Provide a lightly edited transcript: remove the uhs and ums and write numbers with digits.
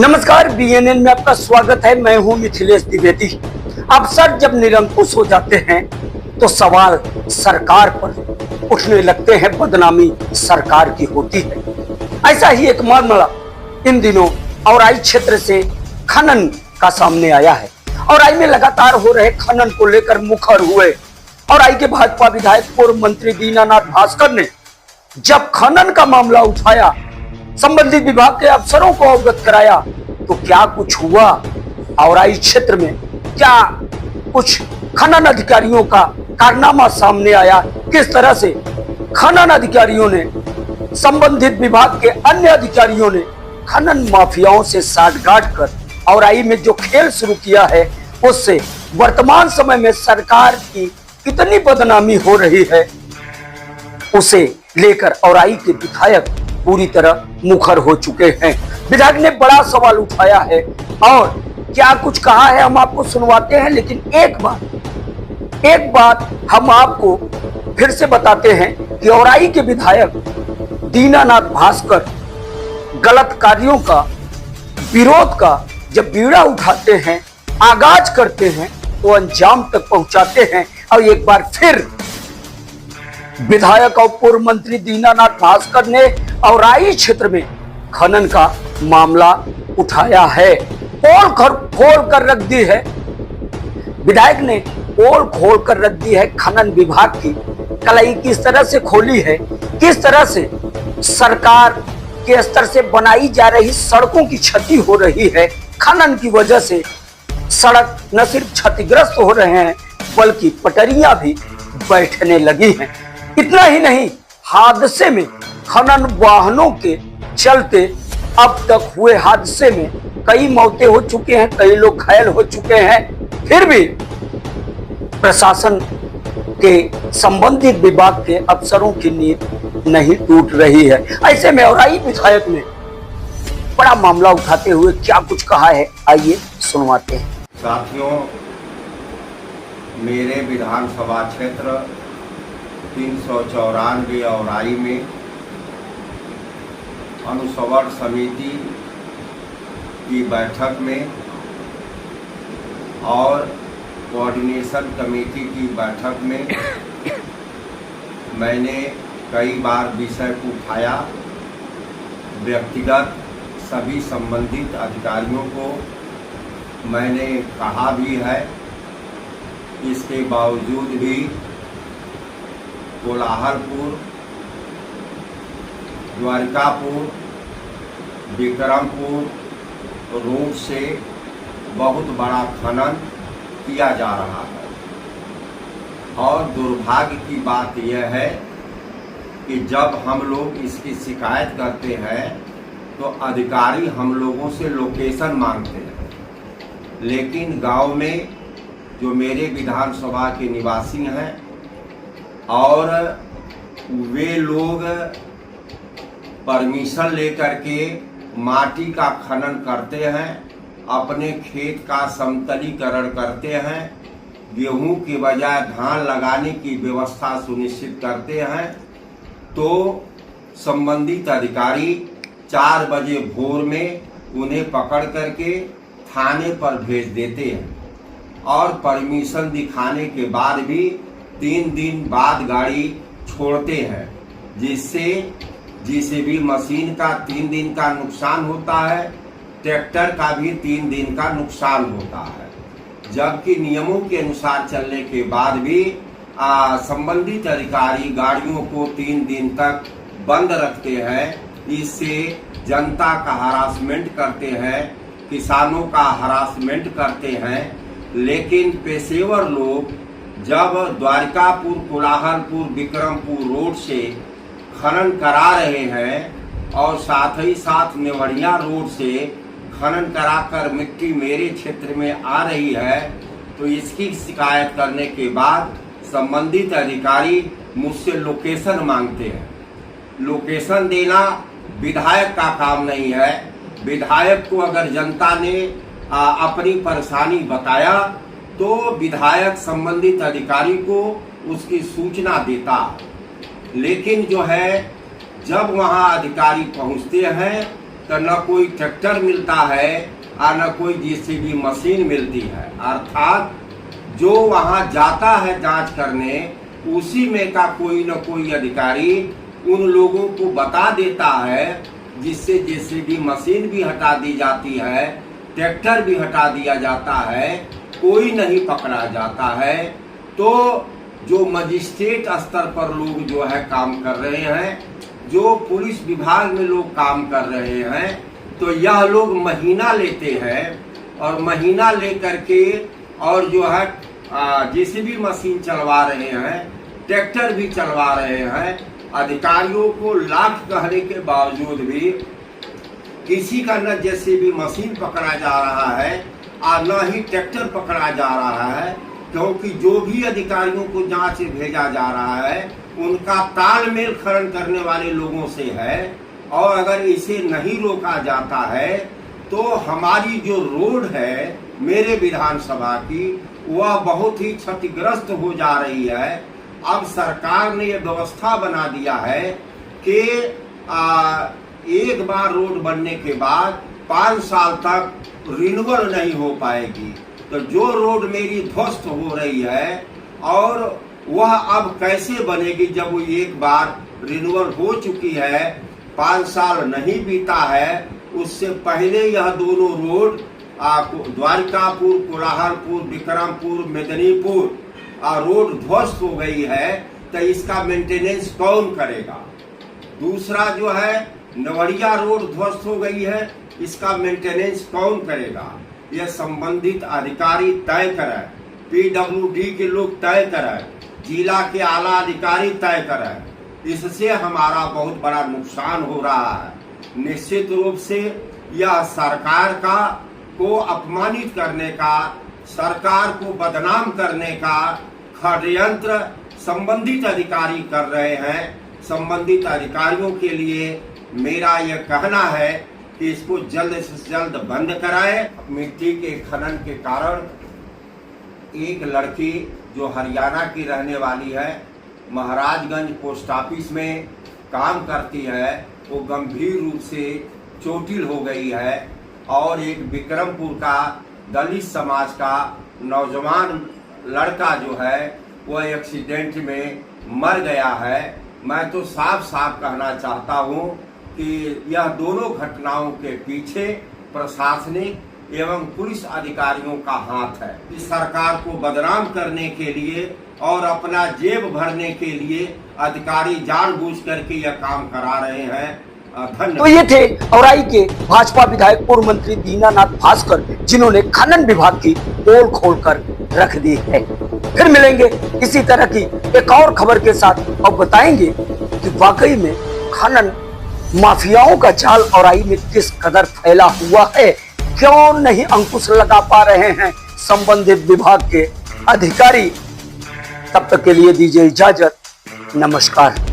नमस्कार, बीएनएन में आपका स्वागत है। मैं हूं मिथिलेश द्विवेदी। अफसर जब निरंकुश हो जाते हैं तो सवाल सरकार पर उठने लगते हैं, बदनामी सरकार की होती है। ऐसा ही एक मामला इन दिनों औराई क्षेत्र से खनन का सामने आया है। औराई में लगातार हो रहे खनन को लेकर मुखर हुए औराई के भाजपा विधायक पूर्व मंत्री दीनानाथ भास्कर ने जब खनन का मामला उठाया, संबंधित विभाग के अफसरों को अवगत कराया, तो क्या कुछ हुआ औराई क्षेत्र में, क्या कुछ खनन अधिकारियों का कारनामा सामने आया, किस तरह से खनन अधिकारियों ने, संबंधित विभाग के अन्य अधिकारियों ने खनन माफियाओं से साठगांठ कर औराई में जो खेल शुरू किया है, उससे वर्तमान समय में सरकार की कितनी बदनामी हो रही है, उसे लेकर औराई के विधायक पूरी तरह मुखर हो चुके हैं। विधायक ने बड़ा सवाल उठाया है और क्या कुछ कहा है हम आपको सुनवाते हैं। लेकिन एक बात हम आपको फिर से बताते हैं कि औराई के विधायक दीनानाथ भास्कर गलत कार्यों का, विरोध का जब बीड़ा उठाते हैं, आगाज करते हैं, तो अंजाम तक पहुंचाते हैं। और एक बार फिर विधायक और पूर्व मंत्री दीनानाथ भास्कर ने औराई क्षेत्र में खनन का मामला उठाया है। पोल खोल कर रख दी है विधायक ने, पोल खोल कर रख दी है खनन विभाग की कलाई किस तरह से खोली है, किस तरह से सरकार के स्तर से बनाई जा रही सड़कों की क्षति हो रही है। खनन की वजह से सड़क न सिर्फ क्षतिग्रस्त हो रहे हैं बल्कि पटरियां भी बैठने लगी हैं। इतना ही नहीं, हादसे में खनन वाहनों के चलते अब तक हुए हादसे में कई मौतें हो चुकी हैं, कई लोग घायल हो चुके हैं। फिर भी प्रशासन के संबंधित विभाग के अफसरों की नींद नहीं टूट रही है। ऐसे में औराई विधायक ने बड़ा मामला उठाते हुए क्या कुछ कहा है, आइए सुनवाते हैं। साथियों, मेरे विधानसभा क्षेत्र 394 औराई में अनुश्रवण समिति की बैठक में और कोऑर्डिनेशन कमेटी की बैठक में मैंने कई बार विषय को उठाया। व्यक्तिगत सभी संबंधित अधिकारियों को मैंने कहा भी है। इसके बावजूद भी कोलाहलपुर, द्वारिकापुर, विक्रमपुर रोड से बहुत बड़ा खनन किया जा रहा है। और दुर्भाग्य की बात यह है कि जब हम लोग इसकी शिकायत करते हैं तो अधिकारी हम लोगों से लोकेशन मांगते हैं, लेकिन गांव में जो मेरे विधानसभा के निवासी हैं और वे लोग परमिशन लेकर के माटी का खनन करते हैं, अपने खेत का समतलीकरण करते हैं, गेहूं के बजाय धान लगाने की व्यवस्था सुनिश्चित करते हैं, तो संबंधित अधिकारी 4 बजे भोर में उन्हें पकड़ करके थाने पर भेज देते हैं और परमिशन दिखाने के बाद भी 3 दिन बाद गाड़ी छोड़ते हैं, जिससे जेसीबी मशीन का 3 दिन का नुकसान होता है, ट्रैक्टर का भी 3 दिन का नुकसान होता है। जबकि नियमों के अनुसार चलने के बाद भी संबंधित अधिकारी गाड़ियों को 3 दिन तक बंद रखते हैं। इससे जनता का हरासमेंट करते हैं, किसानों का हरासमेंट करते हैं। लेकिन पेशेवर लोग जब द्वारिकापुर, कोलाहलपुर, विक्रमपुर रोड से खनन करा रहे हैं और साथ ही साथ नेवड़िया रोड से खनन कराकर मिट्टी मेरे क्षेत्र में आ रही है, तो इसकी शिकायत करने के बाद संबंधित अधिकारी मुझसे लोकेशन मांगते हैं। लोकेशन देना विधायक का काम नहीं है। विधायक को अगर जनता ने अपनी परेशानी बताया तो विधायक संबंधित अधिकारी को उसकी सूचना देता। लेकिन जो है, जब वहां अधिकारी पहुंचते हैं तो न कोई ट्रैक्टर मिलता है और न कोई जेसीबी मशीन मिलती है। अर्थात जो वहाँ जाता है जांच करने, उसी में का कोई न कोई अधिकारी उन लोगों को बता देता है, जिससे जेसीबी मशीन भी हटा दी जाती है, ट्रैक्टर भी हटा दिया जाता है, कोई नहीं पकड़ा जाता है। तो जो मजिस्ट्रेट स्तर पर लोग जो है काम कर रहे हैं, जो पुलिस विभाग में लोग काम कर रहे हैं, तो यह लोग महीना लेते हैं और महीना लेकर के और जो है जेसीबी मशीन चलवा रहे हैं, ट्रैक्टर भी चलवा रहे हैं। अधिकारियों को लाख कहने के बावजूद भी किसी का न जेसीबी मशीन पकड़ा जा रहा है और न ही ट्रैक्टर पकड़ा जा रहा है, क्योंकि जो भी अधिकारियों को जांच भेजा जा रहा है उनका तालमेल खनन करने वाले लोगों से है। और अगर इसे नहीं रोका जाता है तो हमारी जो रोड है मेरे विधानसभा की, वह बहुत ही क्षतिग्रस्त हो जा रही है। अब सरकार ने यह व्यवस्था बना दिया है कि एक बार रोड बनने के बाद 5 साल तक रिन्यूअल नहीं हो पाएगी। तो जो रोड मेरी ध्वस्त हो रही है और वह अब कैसे बनेगी जब वो एक बार रिन्यूअल हो चुकी है, 5 साल नहीं बीता है। उससे पहले यह दोनों रोड द्वारिकापुर, कोलाहलपुर, विक्रमपुर, मेदिनीपुर रोड ध्वस्त हो गई है, तो इसका मेंटेनेंस कौन करेगा? दूसरा जो है नवड़िया रोड ध्वस्त हो गई है, इसका मेंटेनेंस कौन करेगा? यह संबंधित अधिकारी तय करें, पीडब्ल्यूडी के लोग तय करें, जिला के आला अधिकारी तय करें। इससे हमारा बहुत बड़ा नुकसान हो रहा है। निश्चित रूप से यह सरकार को अपमानित करने का, सरकार को बदनाम करने का षड्यंत्र संबंधित अधिकारी कर रहे हैं। संबंधित अधिकारियों के लिए मेरा यह कहना है कि इसको जल्द से जल्द बंद कराएं। मिट्टी के खनन के कारण एक लड़की जो हरियाणा की रहने वाली है, महाराजगंज पोस्ट ऑफिस में काम करती है, वो गंभीर रूप से चोटिल हो गई है। और एक विक्रमपुर का दलित समाज का नौजवान लड़का जो है वह एक्सीडेंट में मर गया है। मैं तो साफ साफ कहना चाहता हूँ कि यह दोनों घटनाओं के पीछे प्रशासनिक एवं पुलिस अधिकारियों का हाथ है। इस सरकार को बदनाम करने के लिए और अपना जेब भरने के लिए अधिकारी जानबूझ करके यह काम करा रहे हैं। तो ये थे औराई के भाजपा विधायक पूर्व मंत्री दीनानाथ भास्कर, जिन्होंने खनन विभाग की पोल खोलकर रख दी है। फिर मिलेंगे इसी तरह की एक और खबर के साथ और बताएंगे कि वाकई में खनन माफियाओं का जाल औराई में किस कदर फैला हुआ है, क्यों नहीं अंकुश लगा पा रहे हैं संबंधित विभाग के अधिकारी। तब तक के लिए दीजिए इजाजत, नमस्कार।